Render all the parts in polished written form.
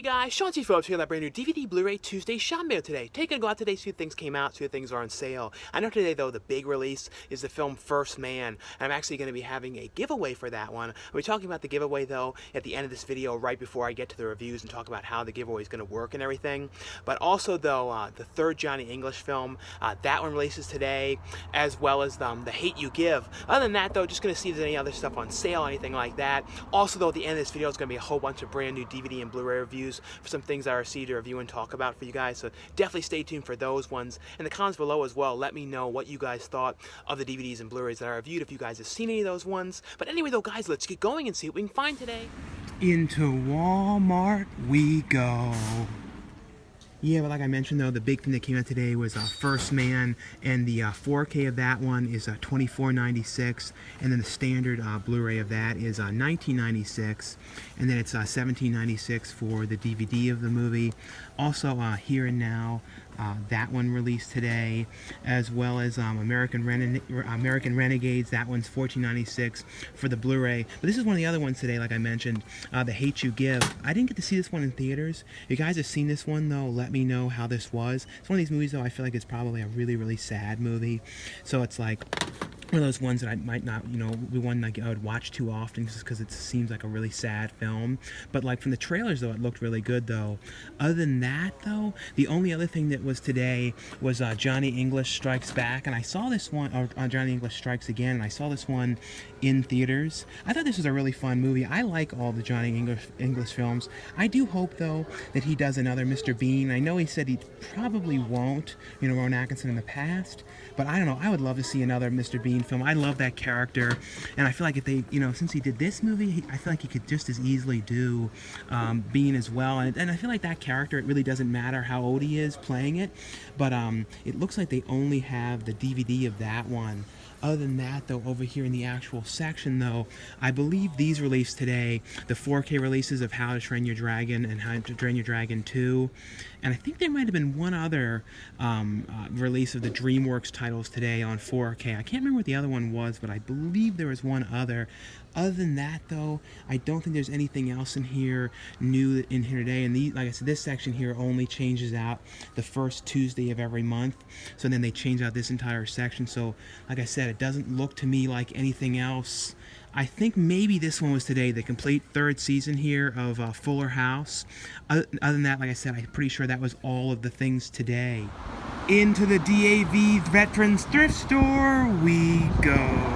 guys, Songz here with that brand new DVD Blu-ray Tuesday shop mail today. Taking a go out today, see what things came out, see what things are on sale. I know today though the big release is the film First Man, and I'm actually going to be having a giveaway for that one. I'll be talking about the giveaway though at the end of this video right before I get to the reviews and talk about how the giveaway is going to work and everything. But also though, the third Johnny English film, that one releases today, as well as The Hate U Give. Other than that though, just going to see if there's any other stuff on sale, anything like that. Also though, at the end of this video is going to be a whole bunch of brand new DVD and Blu-ray reviews for some things I received to review and talk about for you guys, so definitely stay tuned for those ones. In the comments below as well, let me know what you guys thought of the DVDs and Blu-rays that I reviewed, if you guys have seen any of those ones. But anyway though guys, let's get going and see what we can find today. Into Walmart we go. Yeah, but like I mentioned though, the big thing that came out today was First Man, and the 4K of that one is $24.96, and then the standard Blu-ray of that is $19.96, and then it's $17.96 for the DVD of the movie. Also, Here and Now, that one released today, as well as American Renegades. That one's $14.96 for the Blu-ray. But this is one of the other ones today, like I mentioned, The Hate U Give. I didn't get to see this one in theaters. If you guys have seen this one though, let me know how this was. It's one of these movies though, I feel like it's probably a really, really sad movie. So it's like one of those ones that I might not, be one like I would watch too often just because it seems like a really sad film. But like from the trailers though, it looked really good though. Other than that though, the only other thing that was today was Johnny English Strikes Back, and I saw this one, or Johnny English Strikes Again, and I saw this one in theaters. I thought this was a really fun movie. I like all the Johnny English films. I do hope though that he does another Mr. Bean. I know he said he probably won't, Rowan Atkinson in the past, but I don't know. I would love to see another Mr. Bean film. I love that character, and I feel like if they, since he did this movie, I feel like he could just as easily do Bean as well. And I feel like that character, it really doesn't matter how old he is playing it, but it looks like they only have the DVD of that one. Other than that, though, over here in the actual section, though, I believe these released today, the 4K releases of How to Train Your Dragon and How to Train Your Dragon 2. And I think there might have been one other release of the DreamWorks titles today on 4K. I can't remember what the other one was, but I believe there was one other. Other than that, though, I don't think there's anything else in here new in here today. And like I said, this section here only changes out the first Tuesday of every month. So then they change out this entire section. So, like I said, it doesn't look to me like anything else. I think maybe this one was today, the complete third season here of Fuller House. Other than that, like I said, I'm pretty sure that was all of the things today. Into the DAV Veterans Thrift Store we go.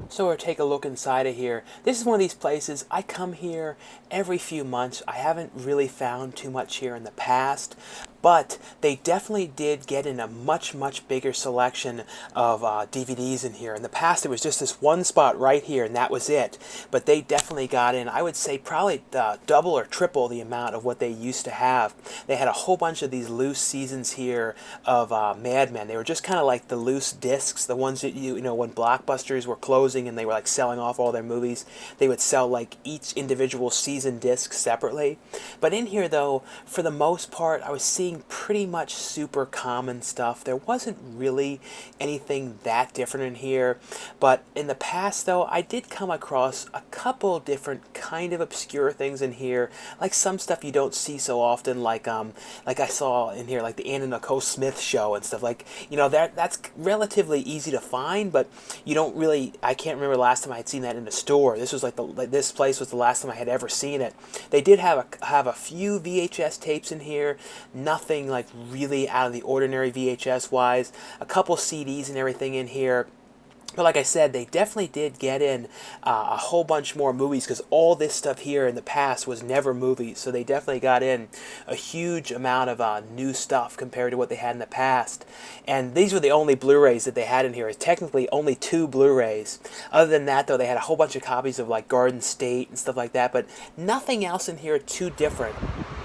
So we'll take a look inside of here. This is one of these places, I come here every few months. I haven't really found too much here in the past, but they definitely did get in a much, much bigger selection of DVDs in here. In the past, it was just this one spot right here, and that was it. But they definitely got in, I would say, probably double or triple the amount of what they used to have. They had a whole bunch of these loose seasons here of Mad Men. They were just kind of like the loose discs, the ones that when Blockbusters were closing and they were like selling off all their movies, they would sell like each individual season disc separately. But in here, though, for the most part, I was seeing pretty much super common stuff. There wasn't really anything that different in here, but in the past though, I did come across a couple different kind of obscure things in here, like some stuff you don't see so often, like I saw in here, like the Anna Nicole Smith show and stuff, like, that's relatively easy to find, but you don't really, I can't remember the last time I had seen that in a store. This was this place was the last time I had ever seen it. They did have a few VHS tapes in here, nothing like really out of the ordinary VHS wise, a couple CDs and everything in here. But like I said, they definitely did get in a whole bunch more movies, because all this stuff here in the past was never movies. So they definitely got in a huge amount of new stuff compared to what they had in the past. And these were the only Blu-rays that they had in here. It's technically only 2 Blu-rays. Other than that, though, they had a whole bunch of copies of like Garden State and stuff like that. But nothing else in here too different.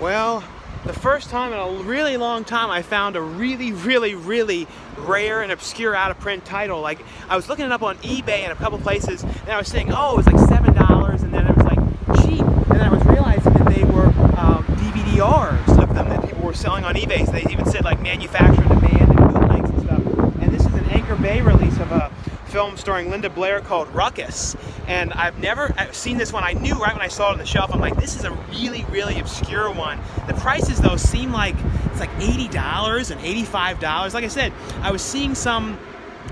Well, the first time in a really long time I found a really, really, really rare and obscure out-of-print title. Like, I was looking it up on eBay and a couple places, and I was saying, oh, it was like $7, and then it was like cheap, and then I was realizing that they were DVDRs of them that people were selling on eBay. So they even said like manufacturer demand and bootlegs and stuff. And this is an Anchor Bay release of a film starring Linda Blair called Ruckus. and I've never seen this one. I knew right when I saw it on the shelf, I'm like, this is a really, really obscure one. The prices though seem like it's like $80 and $85. Like I said, I was seeing some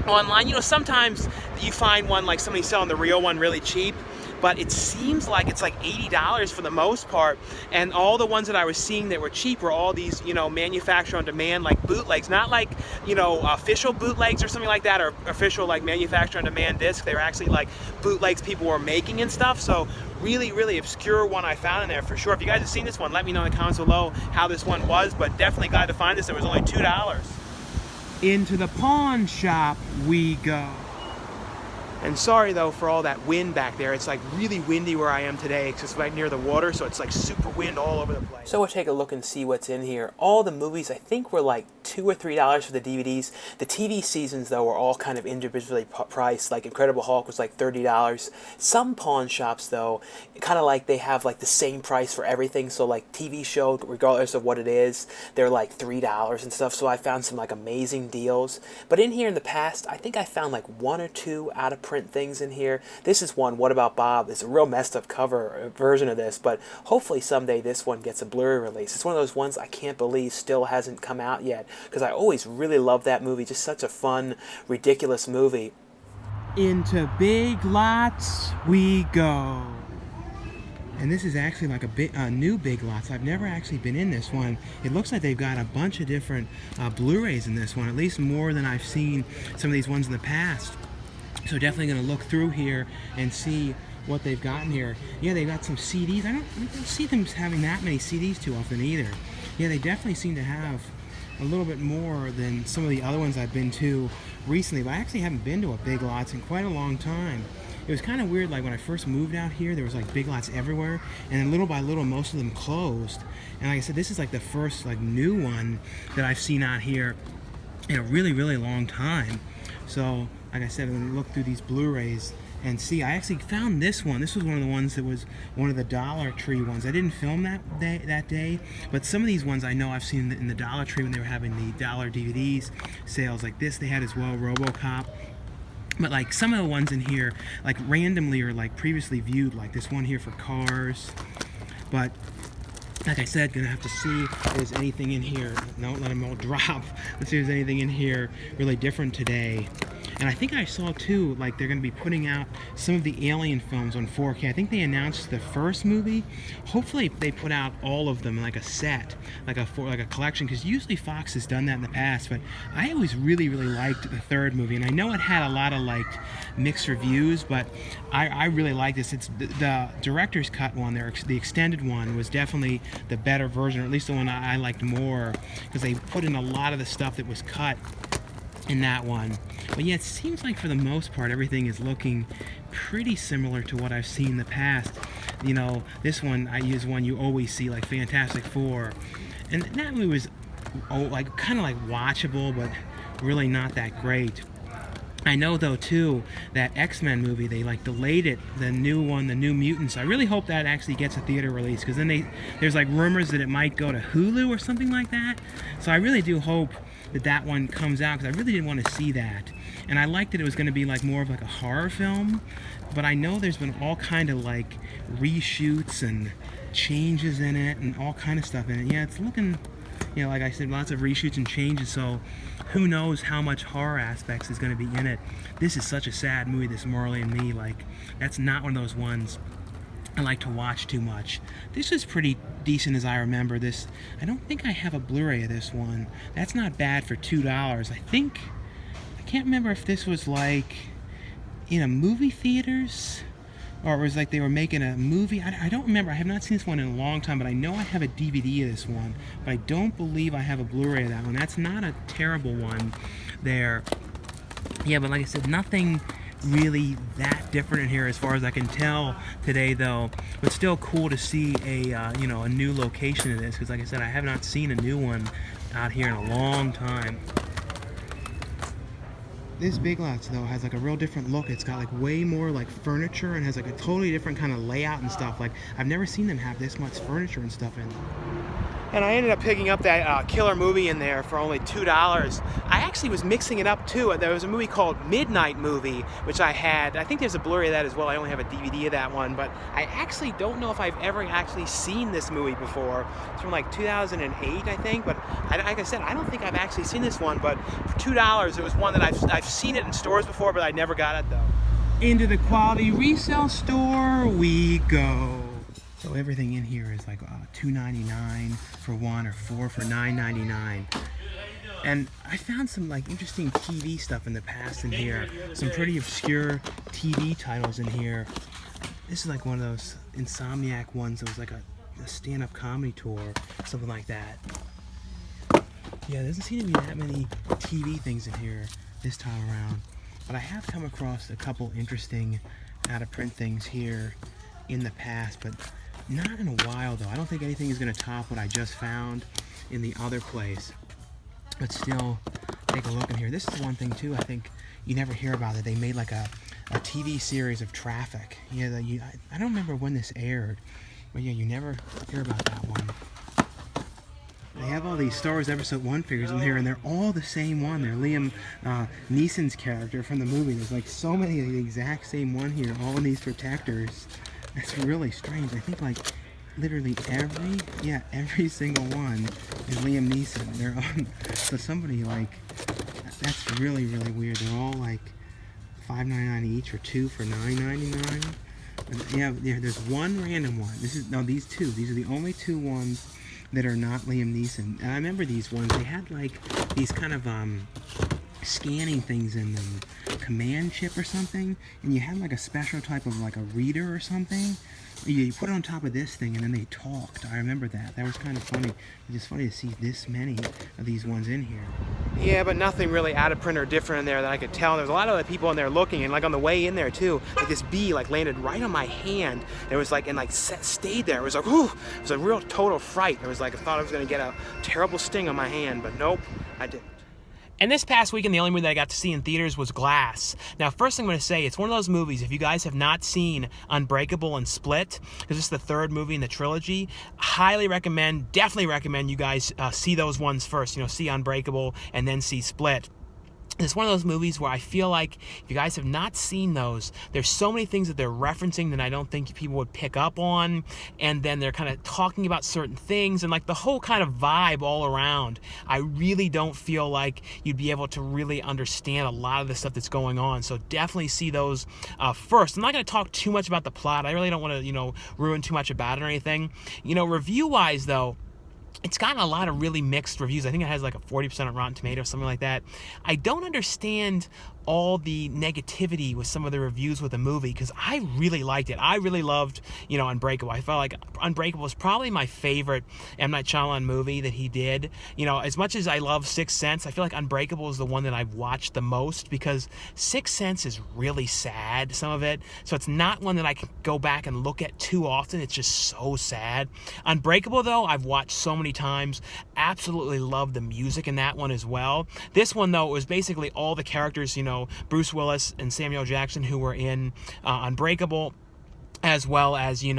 online. You know, sometimes you find one like somebody selling the real one really cheap, but it seems like it's like $80 for the most part, and all the ones that I was seeing that were cheap were all these, you know, manufacturer on demand, like bootlegs, not like, you know, official bootlegs or something like that, or official like manufacturer on demand discs. They were actually like bootlegs people were making and stuff. So really, really obscure one I found in there for sure. If you guys have seen this one, let me know in the comments below how this one was, but definitely glad to find this. It was only $2. Into the pawn shop we go. And sorry though for all that wind back there. It's like really windy where I am today. It's just right near the water, so it's like super wind all over the place. So we'll take a look and see what's in here. All the movies I think were like $2 or $3 for the DVDs. The TV seasons though were all kind of individually priced. Like Incredible Hulk was like $30. Some pawn shops though, kind of like they have like the same price for everything. So like TV show, regardless of what it is, they're like $3 and stuff. So I found some like amazing deals. But in here in the past, I think I found like 1 or 2 out of print things in here. This is one, What About Bob? It's a real messed up cover version of this, but hopefully someday this one gets a Blu-ray release. It's one of those ones I can't believe still hasn't come out yet, because I always really loved that movie. Just such a fun, ridiculous movie. Into Big Lots we go. And this is actually like a new Big Lots. I've never actually been in this one. It looks like they've got a bunch of different Blu-rays in this one, at least more than I've seen some of these ones in the past. So definitely going to look through here and see what they've got in here. Yeah, they've got some CDs. I don't see them having that many CDs too often either. Yeah, they definitely seem to have a little bit more than some of the other ones I've been to recently, but I actually haven't been to a Big Lots in quite a long time. It was kind of weird, like when I first moved out here, there was like Big Lots everywhere, and then little by little most of them closed. And like I said, this is like the first like new one that I've seen out here in a really, really long time. So like I said, I'm going to look through these Blu-rays and see. I actually found this one. This was one of the ones that was one of the Dollar Tree ones. I didn't film that day, but some of these ones I know I've seen in the Dollar Tree when they were having the Dollar DVDs sales. Like this they had as well, RoboCop. But like some of the ones in here, like randomly or like previously viewed, like this one here for Cars. But like I said, gonna have to see if there's anything in here. Don't let them all drop. Let's see if there's anything in here really different today. And I think I saw too, like they're going to be putting out some of the Alien films on 4K. I think they announced the first movie. Hopefully they put out all of them like a set, like a collection, because usually Fox has done that in the past. But I always really, really liked the third movie, and I know it had a lot of like mixed reviews, but I really like this. It's the director's cut one, the extended one, was definitely the better version, or at least the one I liked more, because they put in a lot of the stuff that was cut in that one. But yeah, it seems like for the most part everything is looking pretty similar to what I've seen in the past. You know, this one I use one you always see, like Fantastic Four, and that movie was like kind of like watchable, but really not that great. I know though too that X-Men movie, they like delayed it, the new one, the New Mutants. I really hope that actually gets a theater release, because then there's like rumors that it might go to Hulu or something like that. So I really do hope that one comes out, because I really didn't want to see that. And I liked that it was going to be like more of like a horror film, but I know there's been all kind of like reshoots and changes in it and all kind of stuff in it. Yeah, it's looking, you know, like I said, lots of reshoots and changes, so who knows how much horror aspects is going to be in it. This is such a sad movie, this Marley and Me. Like, that's not one of those ones I like to watch too much. This is pretty decent as I remember this. I don't think I have a Blu-ray of this one. That's not bad for $2. I can't remember if this was like in a movie theaters, or it was like they were making a movie. I don't remember. I have not seen this one in a long time, but I know I have a DVD of this one, but I don't believe I have a Blu-ray of that one. That's not a terrible one there. Yeah, but like I said, nothing really that different in here as far as I can tell today though, but still cool to see a you know, a new location of this, because like I said, I have not seen a new one out here in a long time. This Big Lots though has like a real different look. It's got like way more like furniture and has like a totally different kind of layout and stuff. Like I've never seen them have this much furniture and stuff in. And I ended up picking up that killer movie in there for only $2. I actually was mixing it up too. There was a movie called Midnight Movie, which I had. I think there's a Blu-ray of that as well. I only have a DVD of that one, but I actually don't know if I've ever actually seen this movie before. It's from like 2008, I think, but like I said, I don't think I've actually seen this one, but for $2, it was one that I've seen it in stores before, but I never got it though. Into the quality resale store we go. So everything in here is like $2.99 for one or $4 for $9.99. And I found some like interesting TV stuff in the past in here. Some pretty obscure TV titles in here. This is like one of those Insomniac ones that was like a stand-up comedy tour, something like that. Yeah, there doesn't seem to be that many TV things in here this time around. But I have come across a couple interesting out-of-print things here in the past, but not in a while though. I don't think anything is going to top what I just found in the other place. But still, take a look in here. This is one thing too, I think you never hear about it. They made like a TV series of Traffic. Yeah, I don't remember when this aired, but yeah, you never hear about that one. They have all these Star Wars Episode 1 figures in here, and they're all the same one. They're Liam Neeson's character from the movie. There's like so many of the exact same one here, all in these protectors. It's really strange. I think like literally every single one is Liam Neeson. They're on, so somebody like, that's really, really weird. They're all like $5.99 each or 2 for $9.99. Yeah, there's one random one. These two. These are the only 2 ones that are not Liam Neeson. And I remember these ones. They had like these kind of scanning things in them, command chip or something, and you had like a special type of like a reader or something. You put it on top of this thing and then they talked. I remember that. That was kind of funny. It's just funny to see this many of these ones in here. Yeah, but nothing really out of print or different in there that I could tell. There was a lot of other people in there looking, and like on the way in there too, like this bee like landed right on my hand. It was like, and like stayed there. It was like, whew, it was a real total fright. It was like I thought I was gonna get a terrible sting on my hand, but nope, I didn't. And this past weekend, the only movie that I got to see in theaters was Glass. Now, first thing I'm going to say, it's one of those movies, if you guys have not seen Unbreakable and Split, because this is the 3rd movie in the trilogy, highly recommend, definitely recommend you guys see those ones first. You know, see Unbreakable and then see Split. It's one of those movies where I feel like if you guys have not seen those, there's so many things that they're referencing that I don't think people would pick up on, and then they're kind of talking about certain things, and like the whole kind of vibe all around, I really don't feel like you'd be able to really understand a lot of the stuff that's going on. So definitely see those first. I'm not going to talk too much about the plot. I really don't want to, ruin too much about it or anything. Review-wise though, it's gotten a lot of really mixed reviews. I think it has like a 40% on Rotten Tomatoes, something like that. I don't understand all the negativity with some of the reviews with the movie, because I really liked it. I really loved, Unbreakable. I felt like Unbreakable was probably my favorite M. Night Shyamalan movie that he did. As much as I love Sixth Sense, I feel like Unbreakable is the one that I've watched the most, because Sixth Sense is really sad, some of it. So it's not one that I can go back and look at too often. It's just so sad. Unbreakable, though, I've watched so many times. Absolutely love the music in that one as well. This one, though, it was basically all the characters, Bruce Willis and Samuel Jackson, who were in Unbreakable, as well as, James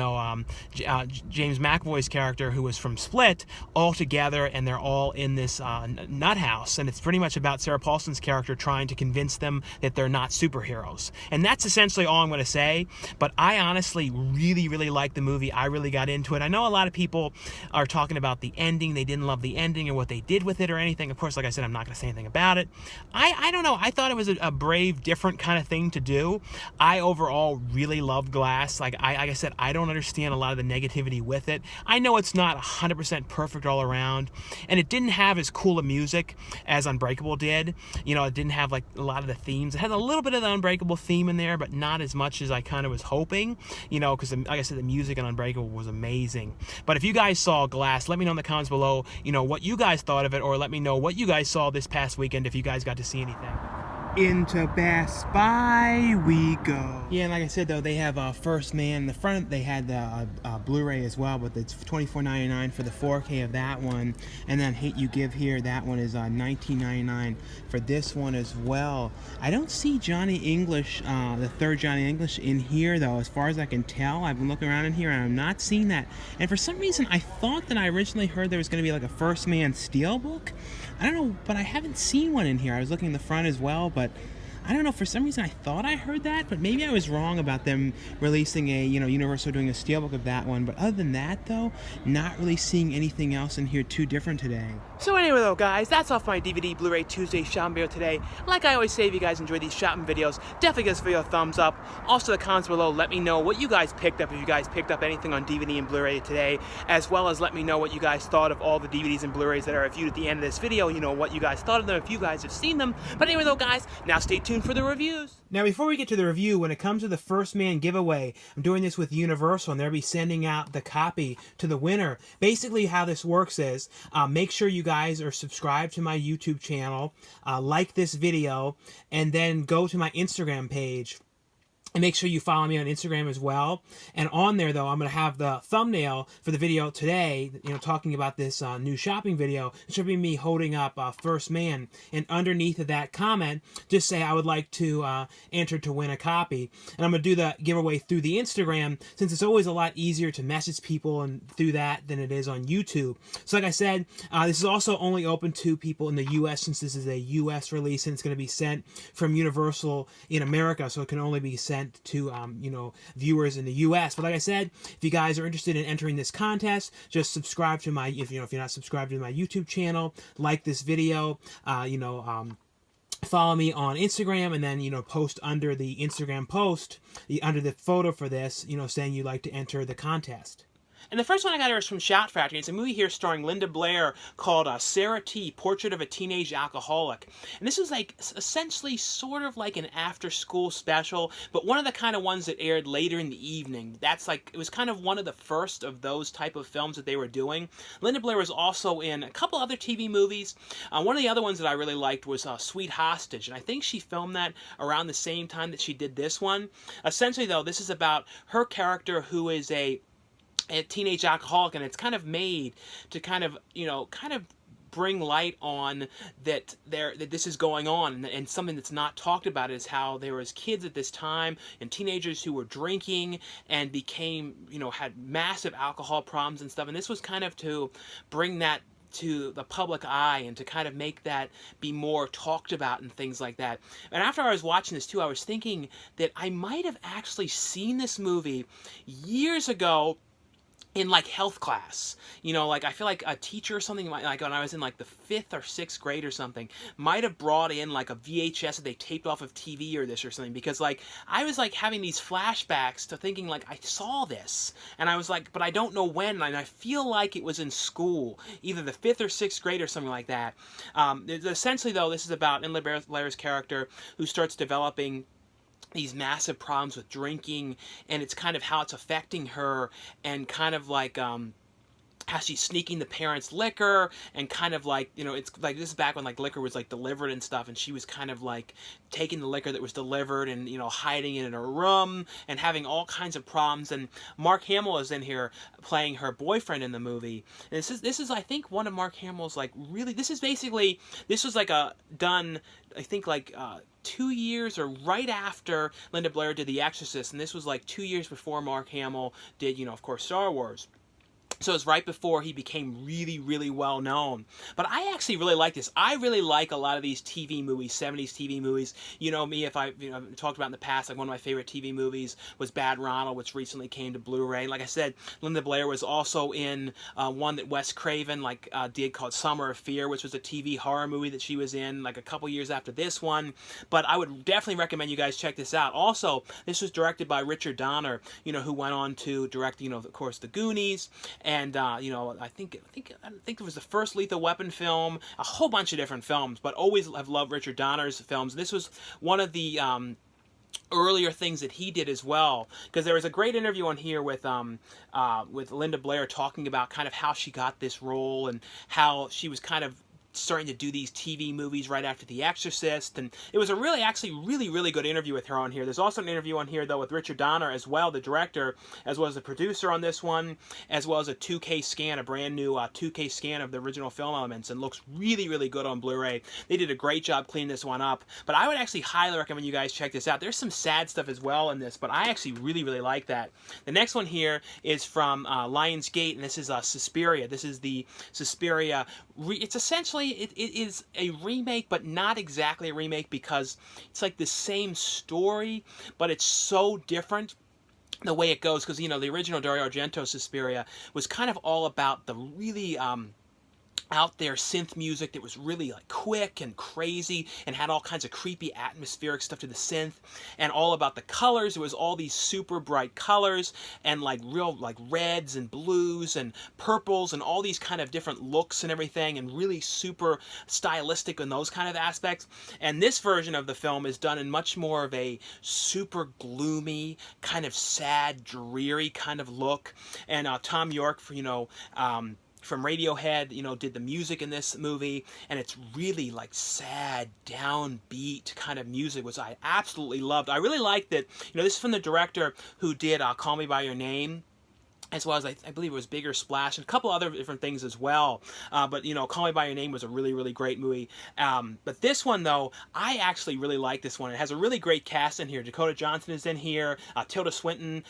McAvoy's character, who was from Split, all together, and they're all in this nut house, and it's pretty much about Sarah Paulson's character trying to convince them that they're not superheroes. And that's essentially all I'm going to say, but I honestly really, really like the movie. I really got into it. I know a lot of people are talking about the ending. They didn't love the ending or what they did with it or anything. Of course, like I said, I'm not going to say anything about it. I don't know. I thought it was a brave, different kind of thing to do. I overall really loved Glass. Like I said, I don't understand a lot of the negativity with it. I know it's not 100% perfect all around, and it didn't have as cool a music as Unbreakable did. It didn't have like a lot of the themes. It had a little bit of the Unbreakable theme in there, but not as much as I kind of was hoping, because like I said, the music in Unbreakable was amazing. But if you guys saw Glass, let me know in the comments below, what you guys thought of it, or let me know what you guys saw this past weekend if you guys got to see anything. Into Best Buy we go. Yeah, and like I said though, they have First Man. In the front they had the Blu-ray as well, but it's $24.99 for the 4K of that one. And then Hate You Give here, that one is $19.99 for this one as well. I don't see Johnny English, the third Johnny English in here though, as far as I can tell. I've been looking around in here and I'm not seeing that. And for some reason I thought that I originally heard there was going to be like a First Man Steelbook. I don't know, but I haven't seen one in here. I was looking in the front as well, but I don't know, for some reason I thought I heard that, but maybe I was wrong about them releasing a, Universal doing a steelbook of that one. But other than that though, not really seeing anything else in here too different today. So anyway though guys, that's all for my DVD Blu-ray Tuesday shopping video today. Like I always say, if you guys enjoy these shopping videos, definitely give this video a thumbs up. Also in the comments below, let me know what you guys picked up, if you guys picked up anything on DVD and Blu-ray today, as well as let me know what you guys thought of all the DVDs and Blu-rays that are reviewed at the end of this video, what you guys thought of them, if you guys have seen them. But anyway though guys, now stay tuned for the reviews. Now before we get to the review, when it comes to the First Man giveaway, I'm doing this with Universal and they'll be sending out the copy to the winner. Basically how this works is, make sure you guys are subscribed to my YouTube channel, like this video, and then go to my Instagram page. And make sure you follow me on Instagram as well. And on there, though, I'm going to have the thumbnail for the video today, talking about this new shopping video. It should be me holding up First Man. And underneath of that comment, just say I would like to enter to win a copy. And I'm going to do the giveaway through the Instagram, since it's always a lot easier to message people and through that than it is on YouTube. So like I said, this is also only open to people in the U.S., since this is a U.S. release, and it's going to be sent from Universal in America, so it can only be sent to viewers in the U.S. But like I said, if you guys are interested in entering this contest, just subscribe to my, if you're not subscribed to my YouTube channel, like this video, follow me on Instagram, and then post under the Instagram post, under the photo for this, saying you'd like to enter the contest. And the first one I got here is from Shout Factory. It's a movie here starring Linda Blair called Sarah T, Portrait of a Teenage Alcoholic. And this is like essentially sort of like an after-school special, but one of the kind of ones that aired later in the evening. It was kind of one of the first of those type of films that they were doing. Linda Blair was also in a couple other TV movies. One of the other ones that I really liked was Sweet Hostage, and I think she filmed that around the same time that she did this one. Essentially, though, this is about her character, who is a teenage alcoholic, and it's kind of made to kind of bring light on that this is going on, and something that's not talked about is how there was kids at this time and teenagers who were drinking and became had massive alcohol problems and stuff, and this was kind of to bring that to the public eye and to kind of make that be more talked about and things like that. And after I was watching this too, I was thinking that I might have actually seen this movie years ago in like health class, I feel like a teacher or something, like when I was in like the 5th or 6th grade or something, might have brought in like a VHS that they taped off of TV or this or something, because like I was like having these flashbacks to thinking like I saw this, and I was like, but I don't know when, and I feel like it was in school, either the 5th or 6th grade or something like that. Essentially though, this is about Linda Blair's character who starts developing these massive problems with drinking, and it's kind of how it's affecting her, and kind of like how she's sneaking the parents' liquor, and kind of like, it's like, this is back when like liquor was like delivered and stuff, and she was kind of like taking the liquor that was delivered and hiding it in her room and having all kinds of problems. And Mark Hamill is in here playing her boyfriend in the movie. And this is I think one of Mark Hamill's like really, this was like done I think like 2 years or right after Linda Blair did The Exorcist, and this was like 2 years before Mark Hamill did of course Star Wars. So it's right before he became really, really well known. But I actually really like this. I really like a lot of these TV movies, 70s TV movies. Me, if I've talked about in the past, like one of my favorite TV movies was Bad Ronald, which recently came to Blu-ray. Like I said, Linda Blair was also in one that Wes Craven did called Summer of Fear, which was a TV horror movie that she was in like a couple years after this one. But I would definitely recommend you guys check this out. Also, this was directed by Richard Donner, who went on to direct, of course, The Goonies. And, I think it was the first Lethal Weapon film, a whole bunch of different films, but always have loved Richard Donner's films. This was one of the earlier things that he did as well, because there was a great interview on here with Linda Blair talking about kind of how she got this role and how she was kind of starting to do these TV movies right after The Exorcist, and it was a really, actually really good interview with her on here. There's also an interview on here, though, with Richard Donner as well, the director, as well as the producer on this one, as well as a 2K scan, a brand new 2K scan of the original film elements, and looks really good on Blu-ray. They did a great job cleaning this one up, but I would actually highly recommend you guys check this out. There's some sad stuff as well in this, but I actually really like that. The next one here is from Lionsgate, and this is Suspiria. This is the Suspiria. It's essentially, it is a remake, but not exactly a remake, because it's like the same story, but it's so different the way it goes, because, you know, the original Dario Argento Suspiria was kind of all about the really out there synth music that was really like quick and crazy and had all kinds of creepy atmospheric stuff to the synth, and all about the colors. It was all these super bright colors and like real like reds and blues and purples and all these kind of different looks and everything, and really super stylistic in those kind of aspects. And this version of the film is done in much more of a super gloomy, kind of sad, dreary kind of look. And Tom York, for, you know, from Radiohead, you know, did the music in this movie, and it's really like sad, downbeat kind of music, which I absolutely loved. I really liked that, you know, this is from the director who did Call Me By Your Name, as well as I believe it was Bigger Splash and a couple other different things as well. But, you know, Call Me By Your Name was a really great movie. But this one, though, I actually really like this one. It has a really great cast in here. Dakota Johnson is in here, Tilda Swinton,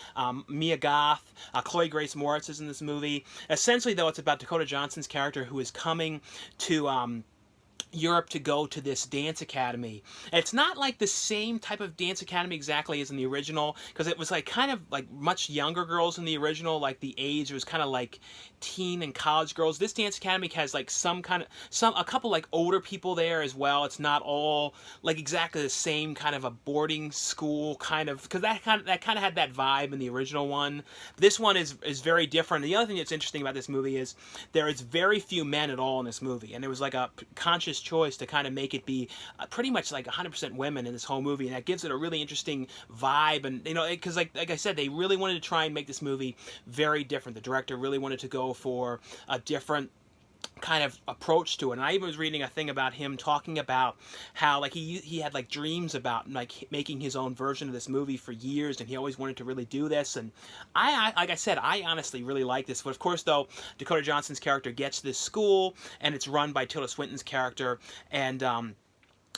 Mia Goth, Chloe Grace Moretz is in this movie. Essentially, though, it's about Dakota Johnson's character who is coming to Europe to go to this dance academy. And it's not like the same type of dance academy exactly as in the original, because it was like kind of like much younger girls in the original, like the age was kind of like teen and college girls. This dance academy has like a couple like older people there as well. It's not all like exactly the same kind of a boarding school kind of, because that kind of had that vibe in the original one. This one is very different. The other thing that's interesting about this movie is there is very few men at all in this movie, and it was like a conscious choice to kind of make it be pretty much like 100% women in this whole movie, and that gives it a really interesting vibe. And, you know, because like I said, they really wanted to try and make this movie very different. The director really wanted to go for a different kind of approach to it. And I even was reading a thing about him talking about how like he had like dreams about like making his own version of this movie for years, and he always wanted to really do this. And I like I said, I honestly really like this. But of course, though, Dakota Johnson's character gets to this school, and it's run by Tilda Swinton's character, and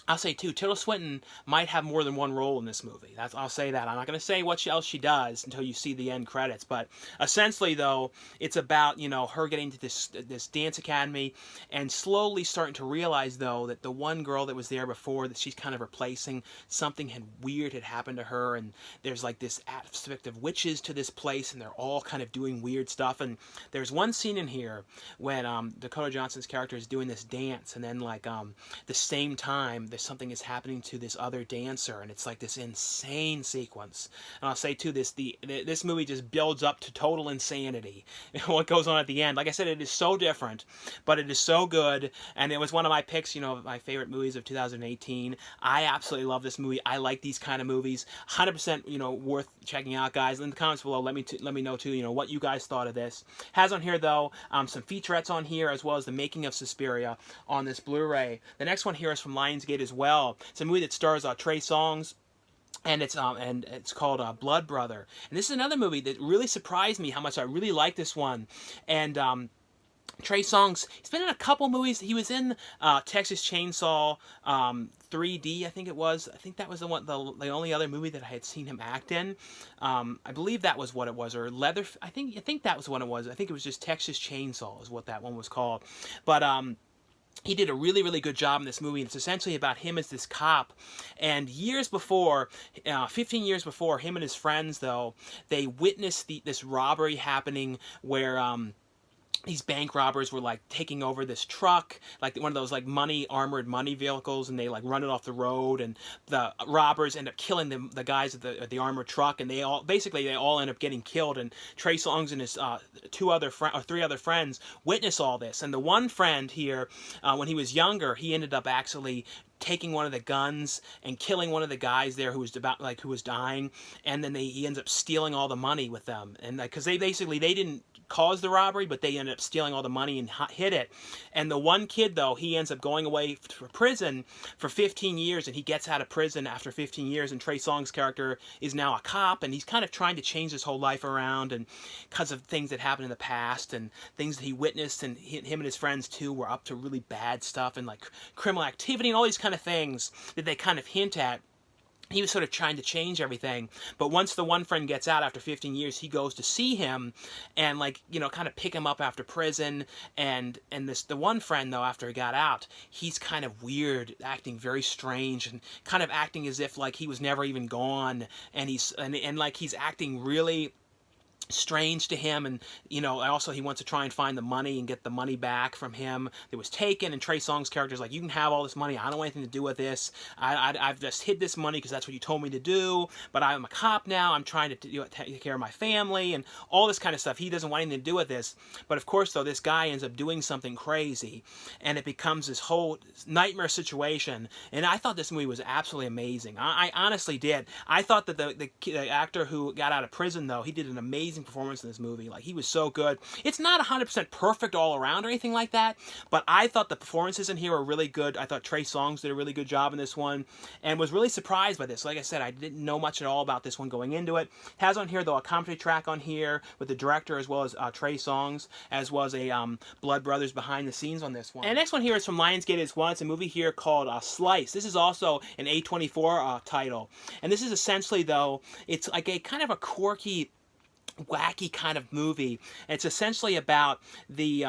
I'll say, too, Tilda Swinton might have more than one role in this movie. I'll say that. I'm not going to say what else she does until you see the end credits. But essentially, though, it's about, you know, her getting to this dance academy and slowly starting to realize, though, that the one girl that was there before that she's kind of replacing, something weird had happened to her. And there's like this aspect of witches to this place, and they're all kind of doing weird stuff. And there's one scene in here when Dakota Johnson's character is doing this dance, and then like the same time, there's something is happening to this other dancer, and it's like this insane sequence. And I'll say too, this movie just builds up to total insanity. What goes on at the end, like I said, it is so different, but it is so good, and it was one of my picks, you know, my favorite movies of 2018. I absolutely love this movie. I like these kind of movies. 100%, you know, worth checking out, guys. In the comments below, let me know too, you know, what you guys thought of this. Has on here though some featurettes on here, as well as the making of Suspiria on this Blu-ray. The next one here is from Lionsgate as well. It's a movie that stars Trey Songz, and it's called Blood Brother. And this is another movie that really surprised me how much I really like this one. And Trey Songz, he's been in a couple movies. He was in Texas Chainsaw 3D, I think it was. I think that was the only other movie that I had seen him act in. I believe that was what it was, or Leather. I think that was what it was. I think it was just Texas Chainsaw is what that one was called. But he did a really good job in this movie. It's essentially about him as this cop. And years before, 15 years before, him and his friends, though, they witnessed this robbery happening where these bank robbers were like taking over this truck, like one of those like armored money vehicles, and they like run it off the road, and the robbers end up killing the guys at the armored truck, and they all end up getting killed. And Trey Songz and his three other friends witness all this. And the one friend here, when he was younger, he ended up actually taking one of the guns and killing one of the guys there who was dying, and then he ends up stealing all the money with them. And because they didn't caused the robbery, but they ended up stealing all the money and hid it. And the one kid, though, he ends up going away to prison for 15 years, and he gets out of prison after 15 years, and Trey Songz's character is now a cop, and he's kind of trying to change his whole life around, and because of things that happened in the past, and things that he witnessed, and him and his friends, too, were up to really bad stuff, and, like, criminal activity, and all these kind of things that they kind of hint at. He was sort of trying to change everything, but once the one friend gets out after 15 years, he goes to see him and, like, you know, kind of pick him up after prison, and the one friend, though, after he got out, he's kind of weird, acting very strange, and kind of acting as if, like, he was never even gone, and like, he's acting really strange to him, and, you know, also he wants to try and find the money and get the money back from him that was taken, and Trey Songz's character is like, you can have all this money, I don't want anything to do with this, I've just hid this money because that's what you told me to do, but I'm a cop now, I'm trying to take care of my family, and all this kind of stuff. He doesn't want anything to do with this, but of course, though, this guy ends up doing something crazy, and it becomes this whole nightmare situation, and I thought this movie was absolutely amazing. I honestly did. I thought that the actor who got out of prison, though, he did an amazing performance in this movie. Like, he was so good. It's not 100% perfect all around or anything like that, but I thought the performances in here were really good. I thought Trey Songz did a really good job in this one, and was really surprised by this. Like I said, I didn't know much at all about this one going into it. It has on here, though, a commentary track on here with the director as well as Trey Songz, as well as a Blood Brothers behind the scenes on this one. And the next one here is from Lionsgate as well. It's a movie here called Slice. This is also an A24 title, and this is essentially, though, it's like a kind of a quirky, wacky kind of movie. It's essentially about the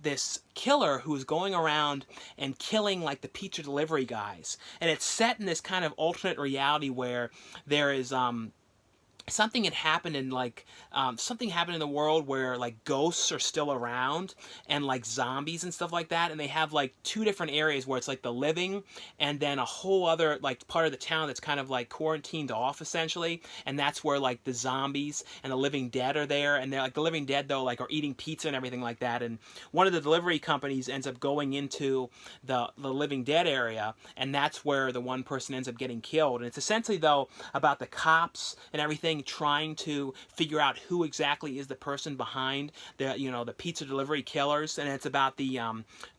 this killer who's going around and killing, like, the pizza delivery guys, and it's set in this kind of alternate reality where there is something had happened in, like, something happened in the world where, like, ghosts are still around, and, like, zombies and stuff like that, and they have, like, two different areas where it's, like, the living, and then a whole other, like, part of the town that's kind of, like, quarantined off, essentially, and that's where, like, the zombies and the living dead are there, and they're, like, the living dead, though, like, are eating pizza and everything like that, and one of the delivery companies ends up going into the living dead area, and that's where the one person ends up getting killed, and it's essentially, though, about the cops and everything trying to figure out who exactly is the person behind the, you know, the pizza delivery killers, and it's about the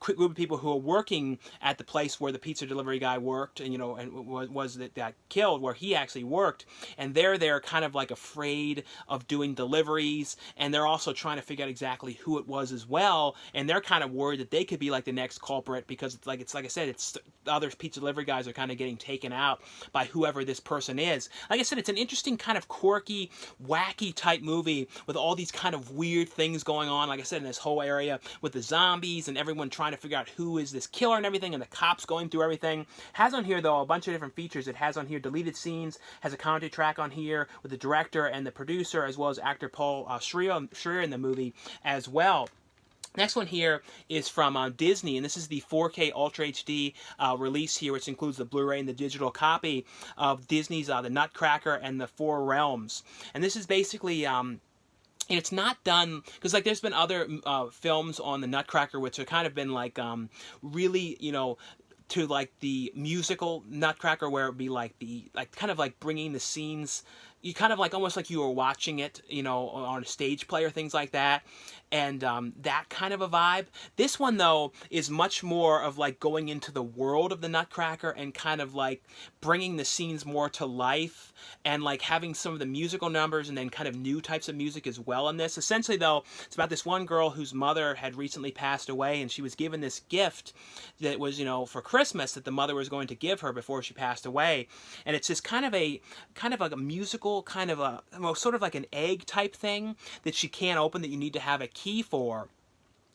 quick group of people who are working at the place where the pizza delivery guy worked, and, you know, and was that killed, where he actually worked, and they're kind of, like, afraid of doing deliveries, and they're also trying to figure out exactly who it was as well, and they're kind of worried that they could be, like, the next culprit, because it's like I said, it's the other pizza delivery guys are kind of getting taken out by whoever this person is. Like I said, it's an interesting kind of quirky, wacky type movie with all these kind of weird things going on, like I said, in this whole area with the zombies and everyone trying to figure out who is this killer and everything, and the cops going through everything. Has on here, though, a bunch of different features. It has on here deleted scenes, has a commentary track on here with the director and the producer, as well as actor Paul Schreier in the movie as well. Next one here is from Disney, and this is the 4K Ultra HD release here, which includes the Blu-ray and the digital copy of Disney's The Nutcracker and the Four Realms. And this is basically it's not done, because, like, there's been other films on the Nutcracker which have kind of been, like, really, you know, to, like, the musical Nutcracker, where it would be like kind of like bringing the scenes, you kind of like almost like you were watching it, you know, on a stage play or things like that, and that kind of a vibe. This one, though, is much more of, like, going into the world of the Nutcracker and kind of, like, bringing the scenes more to life, and, like, having some of the musical numbers and then kind of new types of music as well in this. Essentially, though, it's about this one girl whose mother had recently passed away, and she was given this gift that was, you know, for Christmas, that the mother was going to give her before she passed away. And it's just kind of like a musical, kind of a, well, sort of like an egg type thing that she can't open, that you need to have a key for.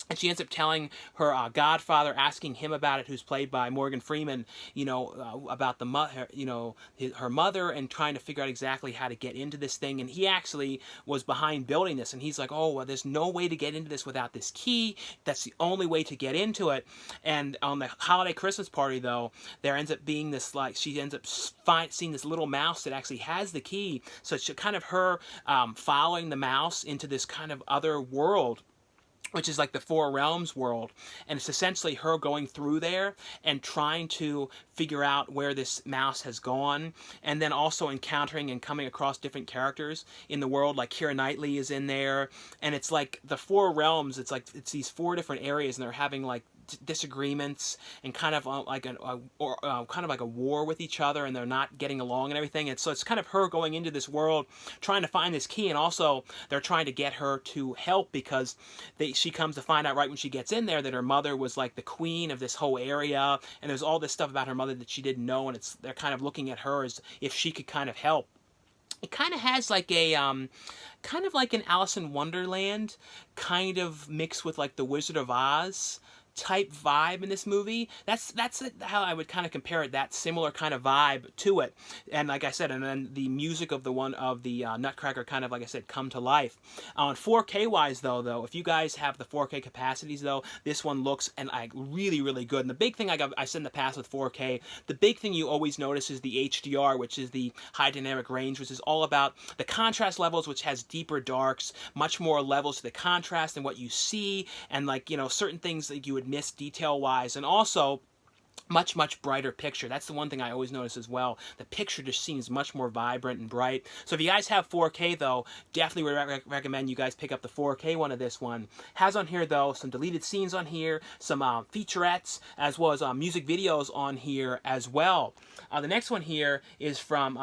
And she ends up telling her godfather, asking him about it, who's played by Morgan Freeman, you know, about the mother, you know, her mother, and trying to figure out exactly how to get into this thing. And he actually was behind building this, and he's like, oh, well, there's no way to get into this without this key. That's the only way to get into it. And on the holiday Christmas party, though, there ends up being this, like, she ends up seeing this little mouse that actually has the key. So it's kind of her following the mouse into this kind of other world. which is like the Four Realms world, and it's essentially her going through there and trying to figure out where this mouse has gone, and then also encountering and coming across different characters in the world, like Keira Knightley is in there, and it's like the Four Realms, it's like it's these four different areas, and they're having like disagreements and kind of like kind of like a war with each other, and they're not getting along and everything. And so it's kind of her going into this world trying to find this key, and also they're trying to get her to help because she comes to find out right when she gets in there that her mother was like the queen of this whole area, and there's all this stuff about her mother that she didn't know, and they're kind of looking at her as if she could kind of help. It kind of has like a kind of like an Alice in Wonderland kind of mixed with like the Wizard of Oz type vibe in this movie. That's how I would kind of compare it, that similar kind of vibe to it. And like I said, and then the music of the Nutcracker kind of, like I said, come to life. On 4K wise though, if you guys have the 4K capacities though, this one looks and really, really good. And the big thing I said in the past with 4K, the big thing you always notice is the HDR, which is the high dynamic range, which is all about the contrast levels, which has deeper darks, much more levels to the contrast and what you see, and like, you know, certain things that you would miss detail wise, and also much brighter picture. That's the one thing I always notice as well. The picture just seems much more vibrant and bright. So if you guys have 4K though, definitely would recommend you guys pick up the 4K one of this one. Has on here though some deleted scenes on here, some featurettes, as well as music videos on here as well. The next one here is from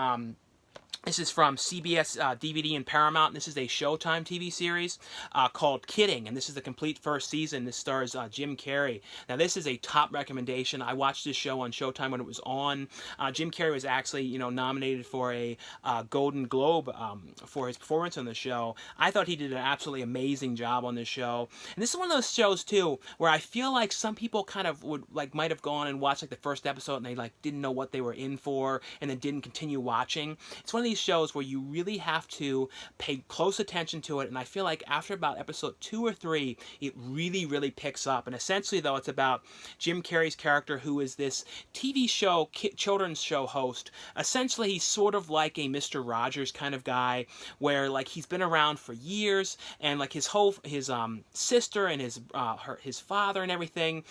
CBS DVD and Paramount. This is a Showtime TV series called Kidding, and this is the complete first season. This stars Jim Carrey. Now, this is a top recommendation. I watched this show on Showtime when it was on. Jim Carrey was actually, you know, nominated for a Golden Globe for his performance on the show. I thought he did an absolutely amazing job on this show. And this is one of those shows too where I feel like some people kind of might have gone and watched like the first episode and they like didn't know what they were in for and then didn't continue watching. It's one of these shows where you really have to pay close attention to it, and I feel like after about episode 2 or 3 it really picks up. And essentially though, it's about Jim Carrey's character, who is this TV show children's show host. Essentially he's sort of like a Mr. Rogers kind of guy, where like he's been around for years, and like his sister and his father and everything,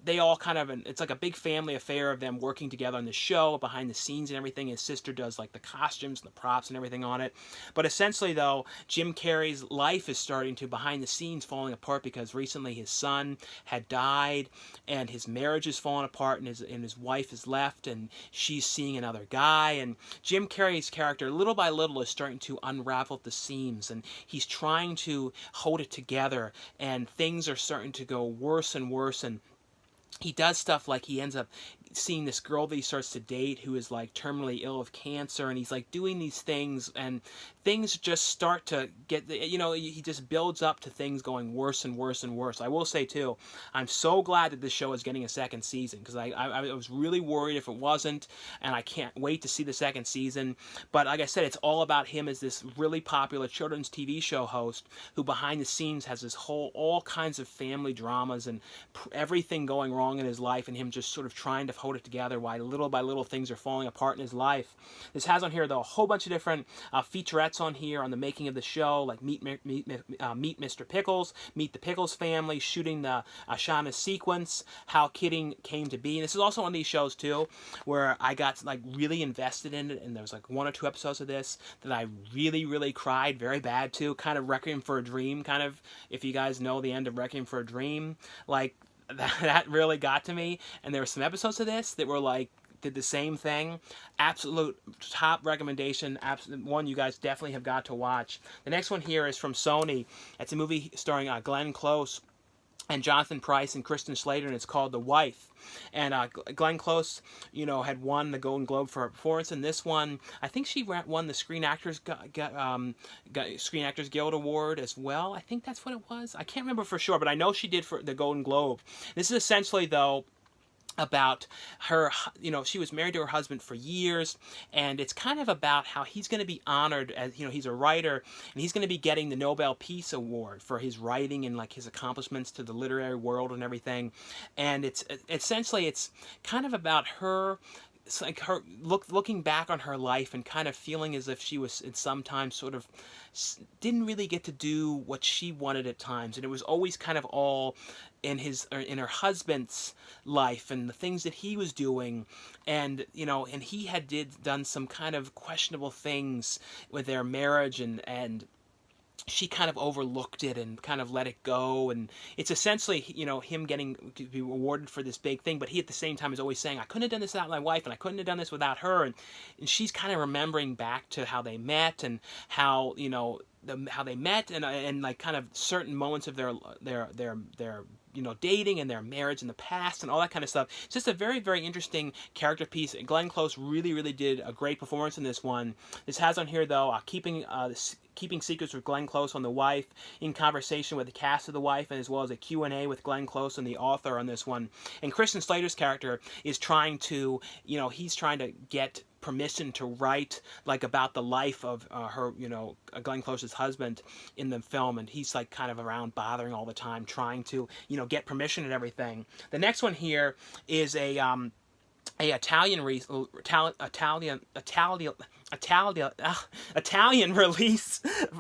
they all kind of, it's like a big family affair of them working together on the show behind the scenes and everything. His sister does like the costumes and the props and everything on it. But essentially though, Jim Carrey's life is starting to, behind the scenes, falling apart because recently his son had died and his marriage is falling apart, and his wife is left and she's seeing another guy, and Jim Carrey's character little by little is starting to unravel the seams, and he's trying to hold it together, and things are starting to go worse and worse. And he does stuff like he ends up seeing this girl that he starts to date who is like terminally ill of cancer, and he's like doing these things, and things just start to get, you know, he just builds up to things going worse and worse and worse. I will say too, I'm so glad that this show is getting a second season, because I was really worried if it wasn't, and I can't wait to see the second season. But like I said, it's all about him as this really popular children's TV show host who behind the scenes has this all kinds of family dramas and everything going wrong in his life, and him just sort of trying to hold it together while little by little things are falling apart in his life. This has on here though a whole bunch of different featurettes on here on the making of the show, like Meet Mr. Pickles, Meet the Pickles family, shooting the Shauna sequence, how Kidding came to be. And this is also one of these shows too where I got like really invested in it, and there was like 1 or 2 episodes of this that I really cried very bad to, kind of Requiem for a Dream, kind of, if you guys know the end of Requiem for a Dream, like that really got to me. And there were some episodes of this that were like, did the same thing. Absolute top recommendation. Absolute one you guys definitely have got to watch. The next one here is from Sony. It's a movie starring Glenn Close and Jonathan Pryce and Kristen Slater, and it's called The Wife. And Glenn Close, you know, had won the Golden Globe for her performance in this one. I think she won the Screen Actors Guild Award as well. I think that's what it was. I can't remember for sure, but I know she did for the Golden Globe. This is essentially, though, about her, you know, she was married to her husband for years, and it's kind of about how he's going to be honored as, you know, he's a writer, and he's going to be getting the Nobel Peace Award for his writing and like his accomplishments to the literary world and everything. And it's essentially, it's kind of about her it's like her looking back on her life and kind of feeling as if she was at some times sort of didn't really get to do what she wanted at times, and it was always kind of all in her husband's life and the things that he was doing, and and he had done some kind of questionable things with their marriage, and she kind of overlooked it and kind of let it go, and it's essentially him getting to be rewarded for this big thing, but he at the same time is always saying, I couldn't have done this without my wife, and I couldn't have done this without her, and she's kind of remembering back to how they met and how how they met, and like kind of certain moments of their dating and their marriage in the past and all that kind of stuff. It's just a very, very interesting character piece. Glenn Close really did a great performance in this one. This has on here, though, keeping secrets with Glenn Close on the wife, in conversation with the cast of the wife, and as well as a Q&A with Glenn Close and the author on this one. And Christian Slater's character is trying to, he's trying to get permission to write like about the life of her, Glenn Close's husband in the film, and he's like kind of around bothering all the time, trying to get permission and everything. The next one here is a Italian release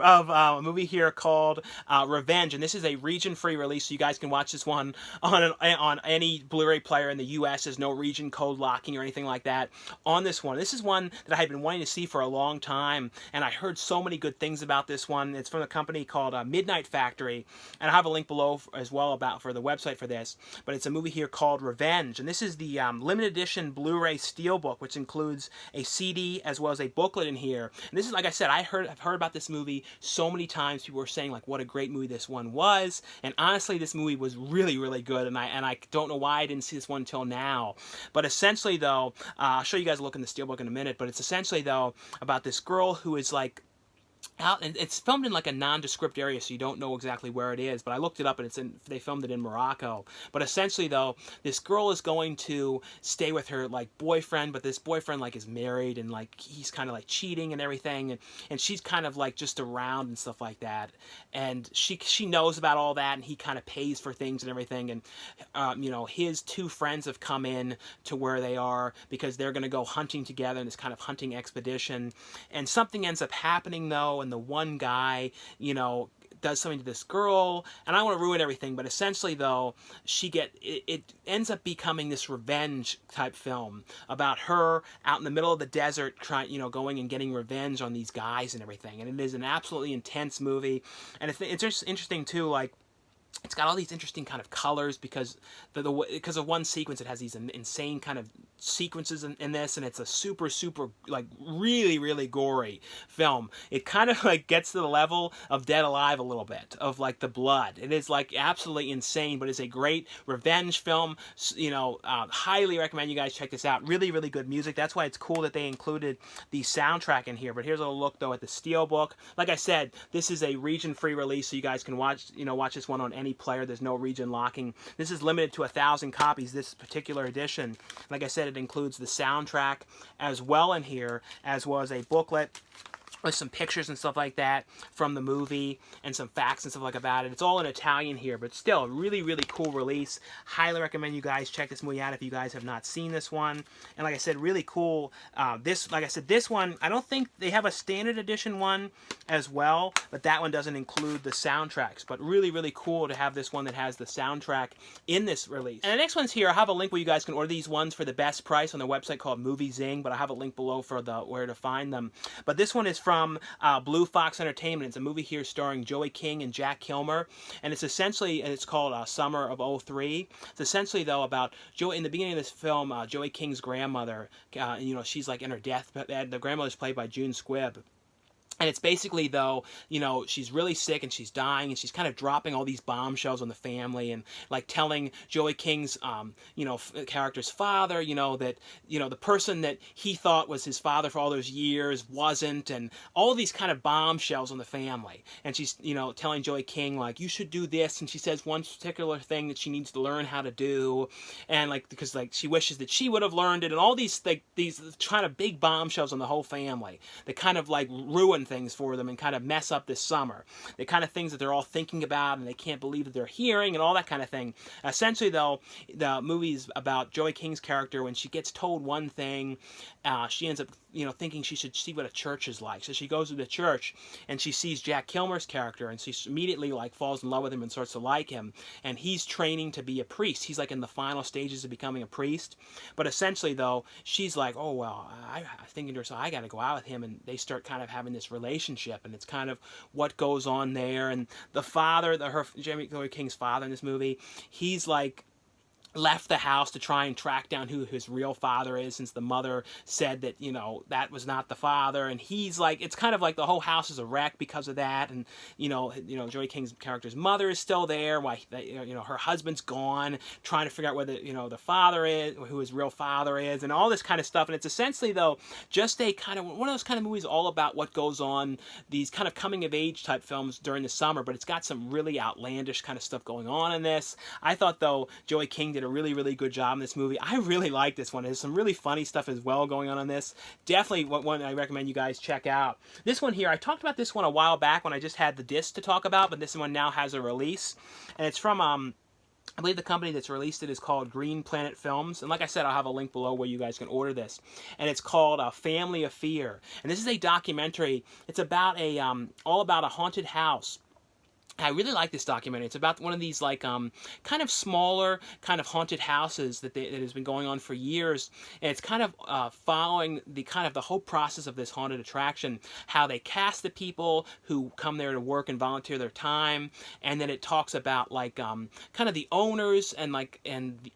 of a movie here called Revenge, and this is a region-free release, so you guys can watch this one on any Blu-ray player in the U.S. There's no region code locking or anything like that on this one. This is one that I had been wanting to see for a long time, and I heard so many good things about this one. It's from a company called Midnight Factory, and I have a link below as well for the website for this, but it's a movie here called Revenge, and this is the limited edition Blu-ray Steelbook, which includes a CD as well as a booklet in here. And this is, like I said, I've heard about this movie so many times. People were saying like what a great movie this one was, and honestly this movie was really good, and I don't know why I didn't see this one until now. But essentially though, I'll show you guys a look in the Steelbook in a minute, but it's essentially though about this girl who is like out, and it's filmed in like a nondescript area, so you don't know exactly where it is, but I looked it up, and they filmed it in Morocco. But essentially though, this girl is going to stay with her like boyfriend, but this boyfriend like is married, and like he's kind of like cheating and everything, and she's kind of like just around and stuff like that, and she knows about all that, and he kind of pays for things and everything, and his two friends have come in to where they are because they're going to go hunting together in this kind of hunting expedition, and something ends up happening though, and the one guy, does something to this girl, and I don't want to ruin everything, but essentially though, it ends up becoming this revenge type film about her out in the middle of the desert going and getting revenge on these guys and everything, and it is an absolutely intense movie, and it's just interesting too, like it's got all these interesting kind of colors because because of one sequence. It has these insane kind of sequences in this, and it's a super like really gory film. It kind of like gets to the level of Dead Alive a little bit, of like the blood. It is like absolutely insane, but it's a great revenge film. Highly recommend you guys check this out. Really good music. That's why it's cool that they included the soundtrack in here. But here's a look though at the Steelbook. Like I said, this is a region-free release, so you guys can watch this one on any player. There's no region locking. This is limited to 1,000 copies, this particular edition. Like I said, it includes the soundtrack as well in here, as well as a booklet with some pictures and stuff like that from the movie and some facts and stuff like about it. It's all in Italian here, but still a really cool release. Highly recommend you guys check this movie out if you guys have not seen this one. And like I said, really cool. This one, I don't think they have a standard edition one as well, but that one doesn't include the soundtracks. But really cool to have this one that has the soundtrack in this release. And the next one's here. I have a link where you guys can order these ones for the best price on their website called Movie Zing, but I have a link below for where to find them. But this one is from Blue Fox Entertainment. It's a movie here starring Joey King and Jack Kilmer, and it's called Summer of '03. It's essentially though about Joey. In the beginning of this film, Joey King's grandmother, she's like in her deathbed. The grandmother's played by June Squibb. And it's basically, though, she's really sick and she's dying, and she's kind of dropping all these bombshells on the family, and like telling Joey King's, character's father, that, the person that he thought was his father for all those years wasn't, and all these kind of bombshells on the family. And she's, telling Joey King, like, you should do this, and she says one particular thing that she needs to learn how to do, and because she wishes that she would have learned it, and all these kind of big bombshells on the whole family that kind of like ruin things for them and kind of mess up this summer. The kind of things that they're all thinking about and they can't believe that they're hearing and all that kind of thing. Essentially, though, the movie's about Joey King's character. When she gets told one thing, she ends up, thinking she should see what a church is like. So she goes to the church and she sees Jack Kilmer's character, and she immediately falls in love with him and starts to like him. And he's training to be a priest. He's in the final stages of becoming a priest. But essentially, though, she's like, oh well, I thinking to herself, I got to go out with him, and they start kind of having this relationship, and it's kind of what goes on there. And the father, Joey King's father in this movie, he's left the house to try and track down who his real father is, since the mother said that that was not the father. And he's it's kind of the whole house is a wreck because of that. And Joey King's character's mother is still there, why her husband's gone, trying to figure out whether the father is, who his real father is, and all this kind of stuff. And it's essentially, though, just a kind of one of those kind of movies all about what goes on, these kind of coming of age type films during the summer, but it's got some really outlandish kind of stuff going on in this. I thought, though, Joey King did a really, really good job in this movie. I really like this one. There's some really funny stuff as well going on in this. Definitely one I recommend you guys check out. This one here, I talked about this one a while back when I just had the disc to talk about, but this one now has a release, and it's from I believe the company that's released it is called Green Planet Films. And like I said, I'll have a link below where you guys can order this. And it's called Family of Fear. And this is a documentary. It's about all about a haunted house. I really like this documentary. It's about one of these kind of smaller kind of haunted houses that has been going on for years, and it's kind of following the whole process of this haunted attraction, how they cast the people who come there to work and volunteer their time, and then it talks about kind of the owners and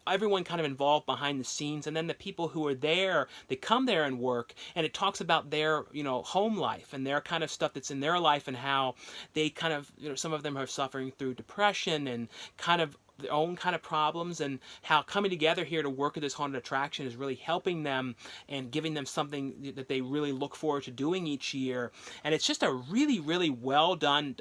everyone kind of involved behind the scenes, and then the people who are there, they come there and work, and it talks about their home life and their kind of stuff that's in their life, and how they kind of some of them are suffering through depression and kind of their own kind of problems, and how coming together here to work at this haunted attraction is really helping them and giving them something that they really look forward to doing each year. And it's just a really, really well done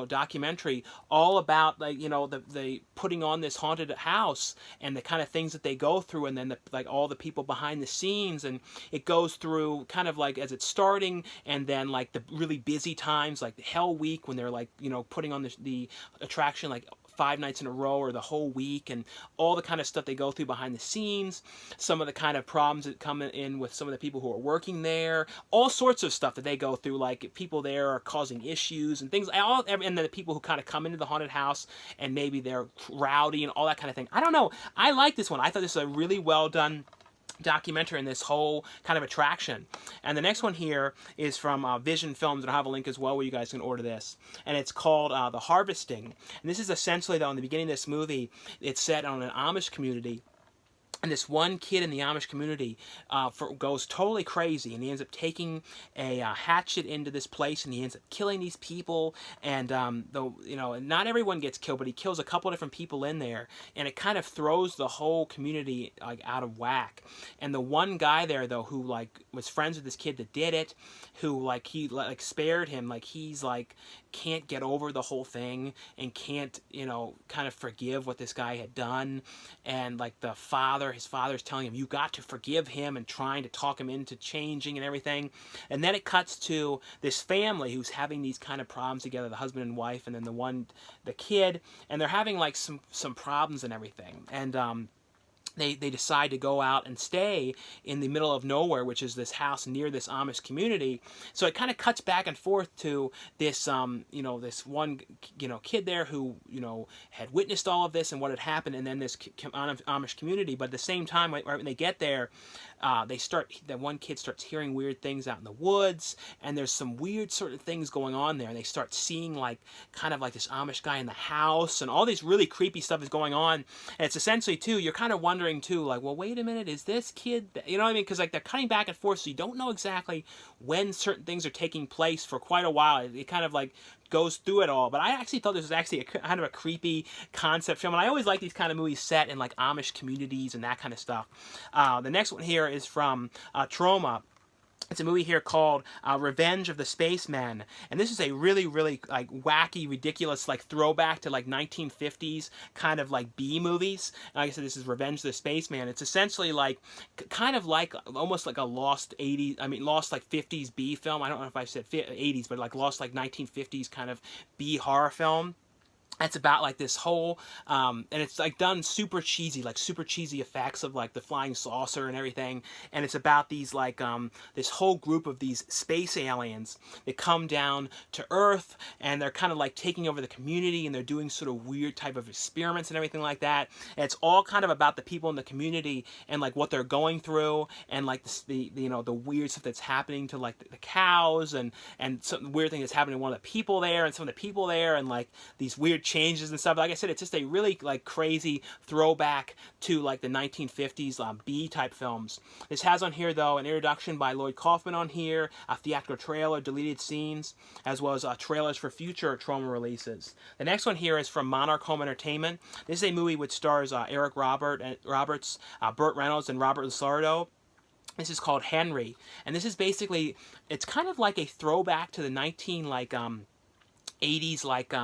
documentary all about the putting on this haunted house and the kind of things that they go through, and then all the people behind the scenes. And it goes through kind of as it's starting, and then the really busy times, the Hell Week, when they're putting on the attraction 5 nights in a row or the whole week, and all the kind of stuff they go through behind the scenes, some of the kind of problems that come in with some of the people who are working there, all sorts of stuff that they go through, people there are causing issues and things, and then the people who kind of come into the haunted house and maybe they're rowdy and all that kind of thing. I don't know. I like this one. I thought this was a really well done documentary in this whole kind of attraction. And the next one here is from Vision Films, and I'll have a link as well where you guys can order this. And it's called The Harvesting. And this is essentially, though, in the beginning of this movie, it's set on an Amish community. And this one kid in the Amish community goes totally crazy, and he ends up taking a hatchet into this place, and he ends up killing these people. And not everyone gets killed, but he kills a couple different people in there, and it kind of throws the whole community out of whack. And the one guy there, though, who was friends with this kid that did it, who he spared him, he's can't get over the whole thing and can't kind of forgive what this guy had done. And his father's telling him, you got to forgive him, and trying to talk him into changing and everything. And then it cuts to this family who's having these kind of problems together, the husband and wife, and then the kid, and they're having some problems and everything. And they decide to go out and stay in the middle of nowhere, which is this house near this Amish community. So it kind of cuts back and forth to this, this one, kid there who, had witnessed all of this and what had happened, and then this Amish community. But at the same time, right when they get there, that one kid starts hearing weird things out in the woods, and there's some weird sort of things going on there. And they start seeing kind of this Amish guy in the house, and all these really creepy stuff is going on. And it's essentially too, you're kind of wondering too, well, wait a minute, is this kid, you know what I mean? Because they're cutting back and forth, so you don't know exactly when certain things are taking place for quite a while. It kind of goes through it all. But I actually thought this was actually kind of a creepy concept film, and I always like these kind of movies set in Amish communities and that kind of stuff. The next one here is from Trauma. It's a movie here called Revenge of the Spacemen, and this is a really, really like wacky, ridiculous like throwback to like 1950s kind of like B movies. And like I said, this is Revenge of the Spaceman. It's essentially like kind of like almost like a lost 80s, I mean lost like 50s B film. I don't know if I said 80s, but like lost like 1950s kind of B horror film. It's about like this whole and it's like done super cheesy, like super cheesy effects of like the flying saucer and everything, and it's about these like this whole group of these space aliens that come down to Earth, and they're kind of like taking over the community, and they're doing sort of weird type of experiments and everything like that, and it's all kind of about the people in the community and like what they're going through, and like the you know, the weird stuff that's happening to like the cows, and some weird thing that's happening to one of the people there, and some of the people there, and like these weird changes and stuff. Like I said, it's just a really like crazy throwback to like the 1950s B type films. This has on here though an introduction by Lloyd Kaufman on here, a theatrical trailer, deleted scenes, as well as trailers for future trauma releases. The next one here is from Monarch Home Entertainment. This is a movie which stars Eric Roberts, Burt Reynolds, and Robert Lusardo. This is called Henry, and this is basically, it's kind of like a throwback to the 80s like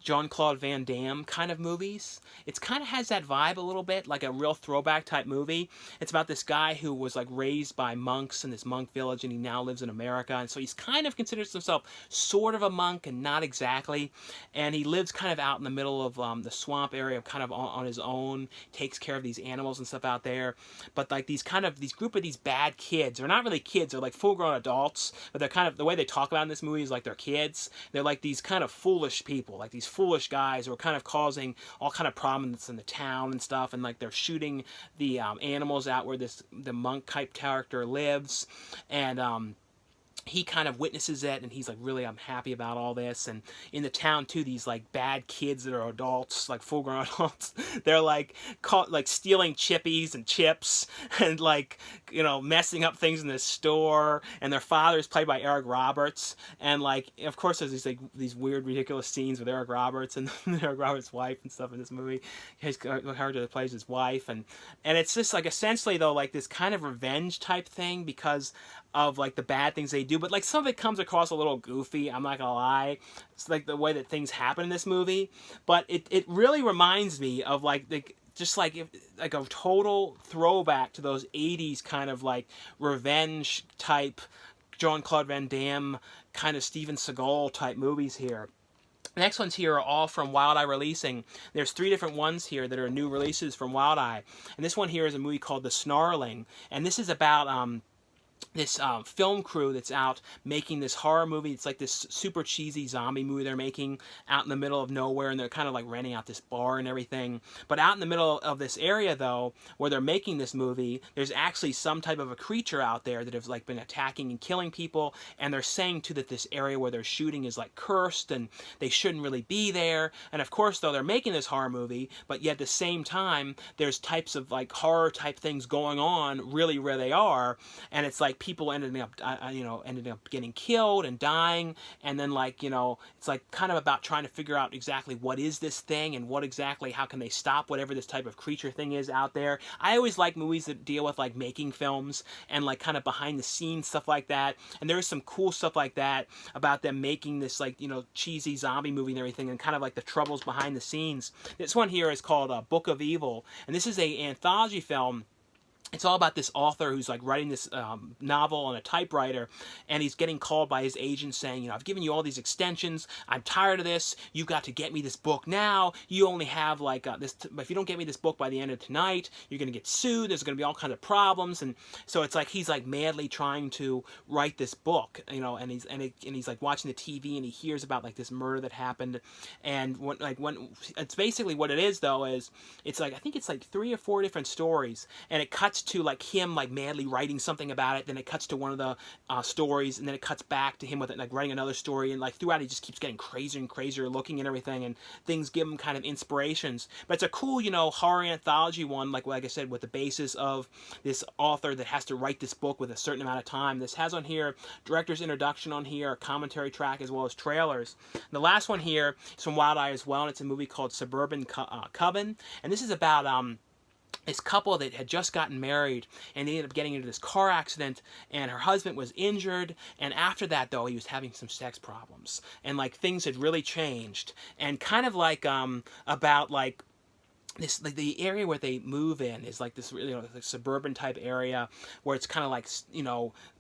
Jean-Claude Van Damme kind of movies. It's kind of has that vibe a little bit, like a real throwback type movie. It's about this guy who was like raised by monks in this monk village, and he now lives in America, and so he's kind of considers himself sort of a monk and not exactly, and he lives kind of out in the middle of the swamp area, kind of on his own, takes care of these animals and stuff out there. But like these group of these bad kids, they're not really kids, they're like full-grown adults, but they're kind of, the way they talk about in this movie is like they're kids. They're like these kind of foolish people, like these foolish guys who are kind of causing all kind of problems in the town and stuff, and like they're shooting the animals out where the monk type character lives, and he kind of witnesses it, and he's like, really, I'm happy about all this. And in the town too, these like bad kids that are adults, like full-grown adults, they're like caught like stealing chippies and chips, and like, you know, messing up things in the store. And their father is played by Eric Roberts, and like, of course, there's these like these weird, ridiculous scenes with Eric Roberts and Eric Roberts' wife and stuff in this movie. His character that plays his wife, and it's just like essentially though like this kind of revenge type thing because of like the bad things they do, but like some of it comes across a little goofy, I'm not gonna lie. It's like the way that things happen in this movie, but it really reminds me of like just like a total throwback to those 80s kind of like revenge type Jean-Claude Van Damme kind of Steven Seagal type movies here. The next ones here are all from Wild Eye Releasing. There's 3 different ones here that are new releases from Wild Eye, and this one here is a movie called The Snarling, and this is about this film crew that's out making this horror movie. It's like this super cheesy zombie movie they're making out in the middle of nowhere, and they're kind of like renting out this bar and everything. But out in the middle of this area though, where they're making this movie, there's actually some type of a creature out there that has like been attacking and killing people, and they're saying too that this area where they're shooting is like cursed and they shouldn't really be there. And of course though, they're making this horror movie, but yet at the same time there's types of like horror type things going on really where they are, and it's like people ended up getting killed and dying, and then like, you know, it's like kind of about trying to figure out exactly what is this thing and what exactly, how can they stop whatever this type of creature thing is out there. I always like movies that deal with like making films and like kind of behind the scenes stuff like that, and there's some cool stuff like that about them making this like, you know, cheesy zombie movie and everything, and kind of like the troubles behind the scenes. This one here is called Book of Evil, and this is a anthology film. It's all about this author who's like writing this novel on a typewriter, and he's getting called by his agent saying, you know, I've given you all these extensions, I'm tired of this, you've got to get me this book now, you only have like if you don't get me this book by the end of tonight, you're going to get sued, there's going to be all kinds of problems. And so it's like he's like madly trying to write this book, you know, and he's like watching the TV, and he hears about like this murder that happened, and when it's basically what it is though is it's like, I think it's like 3 or 4 different stories, and it cuts to like him like madly writing something about it, then it cuts to one of the stories, and then it cuts back to him with it like writing another story, and like throughout he just keeps getting crazier and crazier looking and everything, and things give him kind of inspirations. But it's a cool, you know, horror anthology one, like I said, with the basis of this author that has to write this book with a certain amount of time. This has on here director's introduction on here, a commentary track, as well as trailers. And the last one here is from Wild Eye as well, and it's a movie called Suburban Coven, and this is about this couple that had just gotten married, and they ended up getting into this car accident, and her husband was injured, and after that though he was having some sex problems, and like things had really changed, and kind of like about like this, like the area where they move in is like this really, like suburban type area where it's kind of like,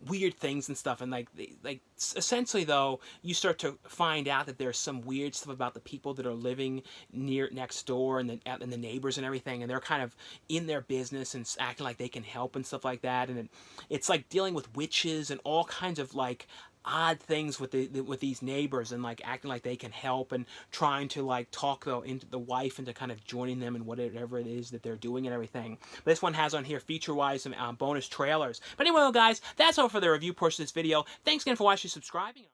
weird things and stuff, and like essentially though you start to find out that there's some weird stuff about the people that are living next door, and the neighbors and everything, and they're kind of in their business and acting like they can help and stuff like that, and it's like dealing with witches and all kinds of like odd things with with these neighbors, and like acting like they can help, and trying to like talk into the wife into kind of joining them in whatever it is that they're doing and everything. But this one has on here feature wise some bonus trailers. But anyway, guys, that's all for the review portion of this video. Thanks again for watching, subscribing.